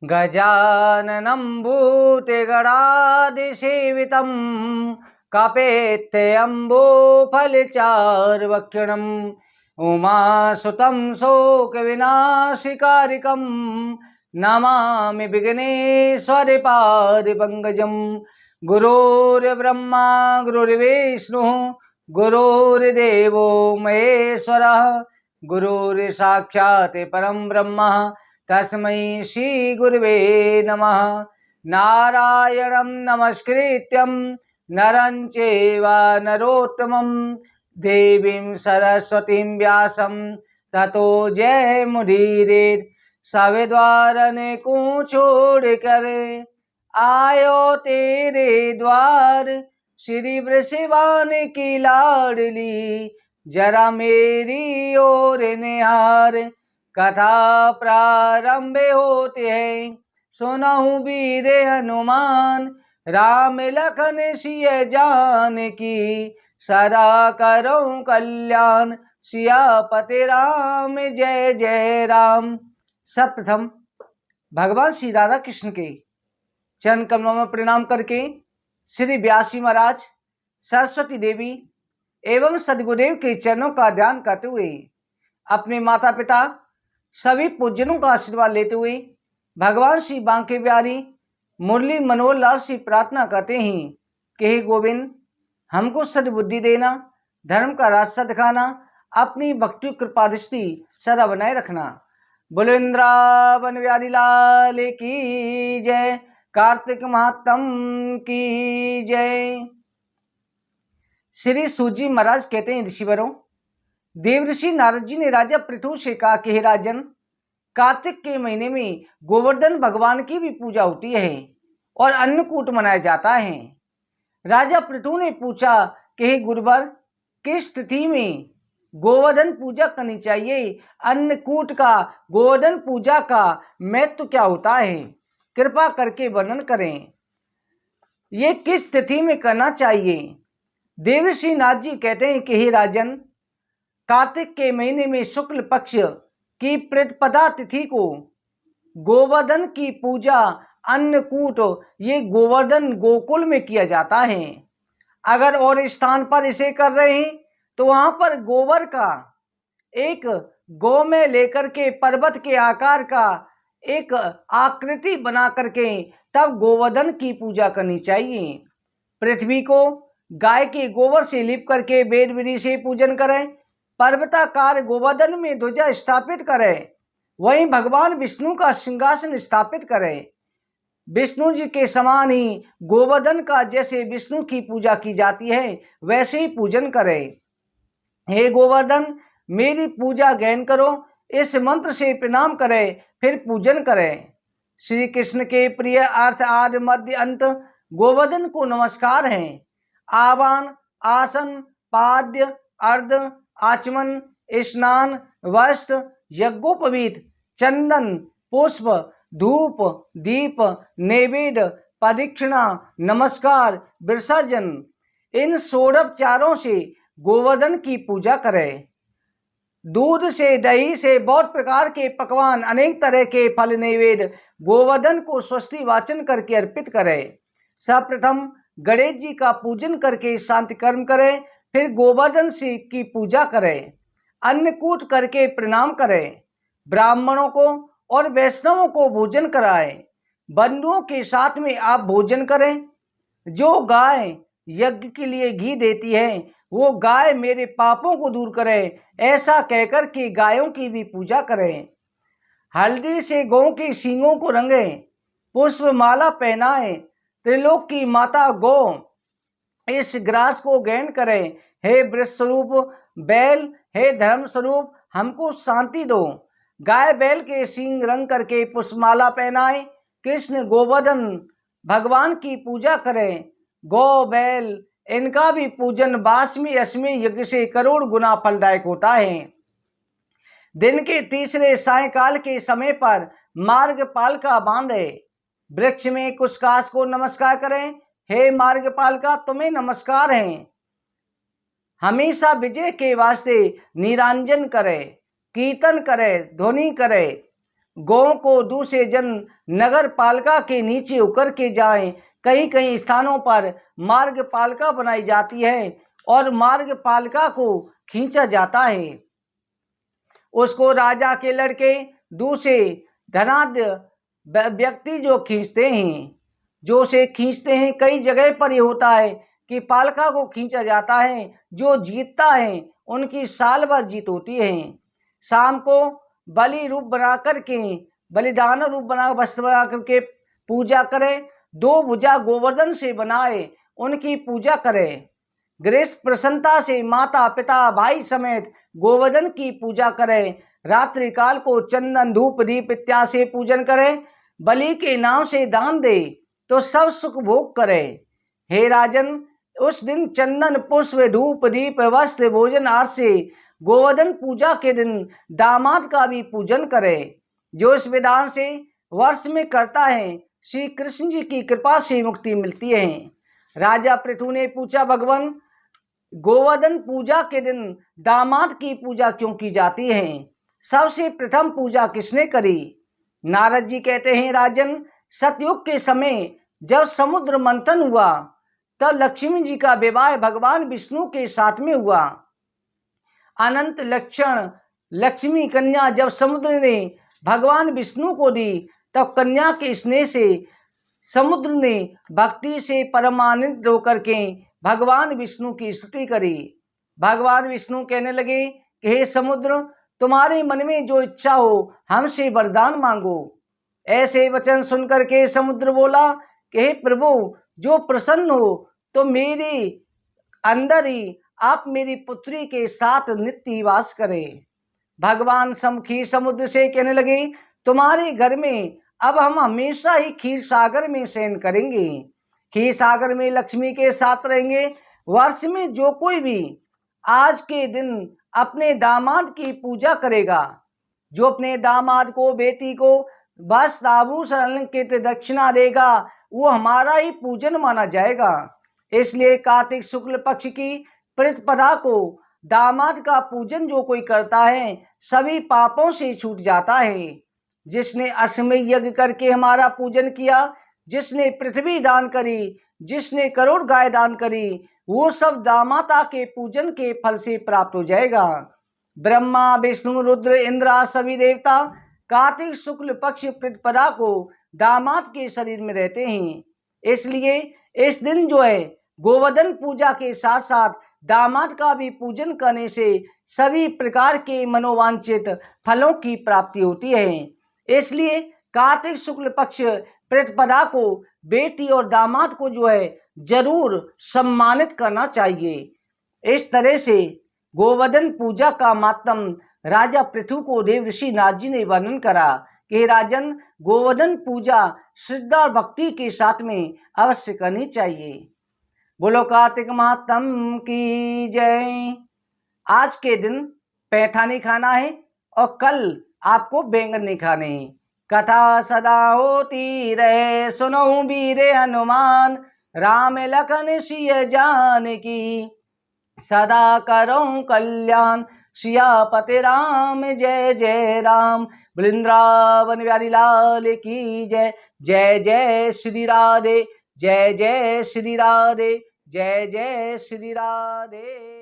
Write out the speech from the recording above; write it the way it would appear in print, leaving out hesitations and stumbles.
गजाननं भूतगणादिसेवितं कपेत्यम्बोफलचार्वक्षणम् उमासुतं शोकविनाशिकारिकं नमामि विघ्नेश्वरपादपङ्कजं। गुरुर्ब्रह्मा गुरुर्विष्णुः गुरुर्देवो महेश्वरः गुरुर्साक्षात् परं ब्रह्म तस्मै श्री गुरुवे नमः। नारायणं नमस्कृत्यं नरं चैव नरोत्तमं देवीं सरस्वतीं व्यासं ततो जयमुदीरयेत्। सवे द्वार ने को छोड़ कर आयो तेरे द्वार, श्री वृषभान की लाडली जरा मेरी ओर निहार। कथा प्रारंभ होते है सुनहु वीर हनुमान, राम लखन सिय जानकी सदा करो कल्याण। सियापति राम जय जय राम। सर्वप्रथम भगवान श्री राधा कृष्ण के चरण कमलों में प्रणाम करके श्री व्यास महाराज, सरस्वती देवी एवं सदगुरुदेव के चरणों का ध्यान करते हुए अपने माता पिता सभी पूज्यनों का आशीर्वाद लेते हुए भगवान श्री बांके बिहारी मुरली मनोहर लाल से प्रार्थना करते हैं कि हे गोविंद, हमको सद्बुद्धि देना, धर्म का रास्ता दिखाना, अपनी भक्ति कृपा दृष्टि सदा बनाए रखना। बोलो वृंदावन बिहारी लाल की जय, कार्तिक महात्म की जय। श्री सूजी महाराज कहते हैं, ऋषिवरों, देवऋषि नारद जी ने राजा पृथु से कहा कि हे राजन, कार्तिक के महीने में गोवर्धन भगवान की भी पूजा होती है और अन्नकूट मनाया जाता है। राजा पृथु ने पूछा कि हे गुरुवर, किस तिथि में गोवर्धन पूजा करनी चाहिए? अन्नकूट का, गोवर्धन पूजा का महत्व क्या होता है? कृपा करके वर्णन करें। ये किस तिथि में करना चाहिए? देवर्षि नारद जी कहते हैं कि हे राजन, कार्तिक के महीने में शुक्ल पक्ष की प्रतिपदा तिथि को गोवर्धन की पूजा अन्नकूट, ये गोवर्धन गोकुल में किया जाता है। अगर और स्थान पर इसे कर रहे हैं तो वहां पर गोबर का एक गौ में लेकर के पर्वत के आकार का एक आकृति बना करके तब गोवर्धन की पूजा करनी चाहिए। पृथ्वी को गाय के गोबर से लिप करके वेद विधि से पूजन करें, पर्वताकार गोवर्धन में ध्वजा स्थापित करें, वहीं भगवान विष्णु का सिंहासन स्थापित करें। विष्णु जी के समान ही गोवर्धन का जैसे विष्णु की पूजा की जाती है वैसे ही पूजन करें। हे गोवर्धन, मेरी पूजा ग्रहण करो, इस मंत्र से प्रणाम करें, फिर पूजन करें। श्री कृष्ण के प्रिय अर्थ आदि मध्य अंत गोवर्धन को नमस्कार हैं। आवाहन, आसन, पाद्य, अर्ध, आचमन, स्नान, वस्त्र, यज्ञोपवीत, चंदन, पुष्प, धूप, दीप, नैवेद्य, प्रदक्षिणा, नमस्कार, विसर्जन, इन षोडोपचारों से गोवर्धन की पूजा करें। दूध से, दही से बहुत प्रकार के पकवान, अनेक तरह के फल नैवेद्य गोवर्धन को स्वस्ति वाचन करके अर्पित करें। सर्वप्रथम गणेश जी का पूजन करके शांति कर्म करें, फिर गोवर्धन से की पूजा करें, अन्नकूट करके प्रणाम करें, ब्राह्मणों को और वैष्णवों को भोजन कराएं, बंधुओं के साथ में आप भोजन करें। जो गाय यज्ञ के लिए घी देती है वो गाय मेरे पापों को दूर करे, ऐसा कहकर के गायों की भी पूजा करें। हल्दी से गौ के सींगों को रंगें, पुष्प माला पहनाएं, त्रिलोक की माता गौ इस ग्रास को ग्रहण करें। हे वृष स्वरूप बैल, हे धर्म स्वरूप हमको शांति दो। गाय बैल के सींग रंग करके पुष्पमाला पहनाएं। कृष्ण गोवर्धन भगवान की पूजा करें। गौ बैल इनका भी पूजन 22वें 80वें यज्ञ से करोड़ गुना फलदायक होता है। दिन के तीसरे सायंकाल के समय पर मार्गपालिका बांधे, वृक्ष में कुछ काश को नमस्कार करें। हे मार्गपालिका, तुम्हें नमस्कार है। हमेशा विजय के वास्ते निरांजन करे, कीर्तन करे, ध्वनि करे, गौ को दूसरे जन नगर पालिका के नीचे उकर के जाएं। कई कई स्थानों पर मार्ग पालिका बनाई जाती है और मार्ग पालिका को खींचा जाता है। उसको राजा के लड़के दूसरे धनाढ्य व्यक्ति जो खींचते हैं, जो उसे खींचते हैं। कई जगह पर ये होता है कि पालिका को खींचा जाता है, जो जीतता है उनकी साल भर जीत होती है। शाम को बलि रूप बना करके, बलिदान रूप बना वस्त्र बना करके पूजा करे। 2 भुजा गोवर्धन से बनाए उनकी पूजा करे। गृहस्थ प्रसन्नता से माता पिता भाई समेत गोवर्धन की पूजा करे। रात्रि काल को चंदन धूप दीप इत्यादि से पूजन करे। बलि के नाम से दान दे तो सब सुख भोग करे। हे राजन, उस दिन चंदन पुष्प धूप दीप वस्त्र भोजन आदि से गोवर्धन पूजा के दिन दामाद का भी पूजन करे। जो इस विधान से वर्ष में करता है, श्री कृष्ण जी की कृपा से मुक्ति मिलती है। राजा पृथु ने पूछा, भगवान, गोवर्धन पूजा के दिन दामाद की पूजा क्यों की जाती है? सबसे प्रथम पूजा किसने करी? नारद जी कहते हैं, राजन, सतयुग के समय जब समुद्र मंथन हुआ तब लक्ष्मी जी का विवाह भगवान विष्णु के साथ में हुआ। अनंत लक्षण लक्ष्मी कन्या जब समुद्र ने भगवान विष्णु को दी, तब कन्या के स्नेह से समुद्र ने भक्ति से परमानंद होकर के भगवान विष्णु की स्तुति करी। भगवान विष्णु कहने लगे कि हे समुद्र, तुम्हारे मन में जो इच्छा हो हमसे वरदान मांगो। ऐसे वचन सुनकर के समुद्र बोला कि हे प्रभु, जो प्रसन्न हो तो मेरे अंदर ही आप मेरी पुत्री के साथ नित्य वास करें। भगवान खीर समुद्र से कहने लगे, तुम्हारे घर में अब हम हमेशा ही खीर सागर में शयन करेंगे। खीर सागर में लक्ष्मी के साथ रहेंगे। वर्ष में जो कोई भी आज के दिन अपने दामाद की पूजा करेगा, जो अपने दामाद को बेटी को वस्त्र आभूषण अलंकृत दक्षिणा देगा, वो हमारा ही पूजन माना जाएगा। इसलिए कार्तिक शुक्ल पक्ष की प्रतिपदा को दामाद का पूजन जो कोई करता है, सभी पापों से छूट जाता है। जिसने अश्वमेध यज्ञ करके हमारा पूजन किया, जिसने पृथ्वी दान करी, जिसने करोड़ गाय दान करी, वो सब दामाता के पूजन के फल से प्राप्त हो जाएगा। ब्रह्मा विष्णु रुद्र इंद्र सभी देवता कार्तिक शुक्ल पक्ष प्रतिपदा को दामाद के शरीर में रहते हैं। इसलिए इस दिन जो है गोवर्धन पूजा के साथ साथ दामाद का भी पूजन करने से सभी प्रकार के मनोवांछित फलों की प्राप्ति होती है। इसलिए कार्तिक शुक्ल पक्ष प्रतिपदा को बेटी और दामाद को जो है जरूर सम्मानित करना चाहिए। इस तरह से गोवर्धन पूजा का मातम राजा पृथु को देवर्षि नारद जी ने वर्णन करा कि राजन, गोवर्धन पूजा श्रद्धा और भक्ति के साथ में अवश्य करनी चाहिए। बोलो कार्तिक महात्म की जय। आज के दिन पैठा नहीं खाना है और कल आपको बैंगन नहीं खाने हैं। कथा सदा होती रहे, सुनो वीर हनुमान, राम लखन सिय जानकी, सदा करो कल्याण, सियापति राम जय जय राम। वृंदावन बिहारी लाल की जय। जय जय श्री राधे, जय जय श्री राधे, जय जय श्री राधे।